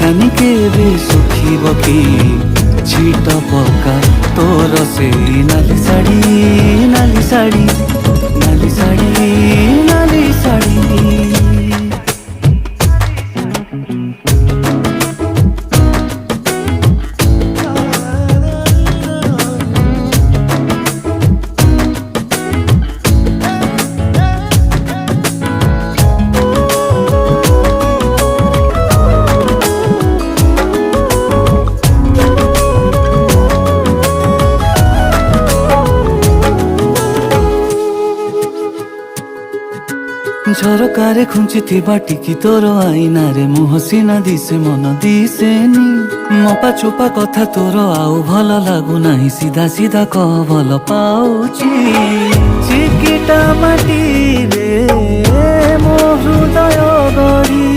ଜାନି କେବେ ଶୁଖିବ କି ଛିଟ ପକା ତୋର ସେଇ ନାଲି ଶାଢ଼ୀ ନାଲି ଶାଢ଼ୀ ନାଲି ଶାଢ଼ୀ ନାଲି ଶାଢ଼ୀ। ଝରକାରେ ଖୁଞ୍ଚିଥିବା ଟିକି ତୋର ଆଇନାରେ ମୁହଁ ସିନା ଦିଶେ ମନ ଦିଶେନି। ମପା ଚୋପା କଥା ତୋର ଆଉ ଭଲ ଲାଗୁନାହିଁ, ସିଧା ସିଧା କହ ଭଲ ପାଉଛି। ଚିକିଟା ମାଟିରେ ମୋ ହୃଦୟ ଗଢ଼ି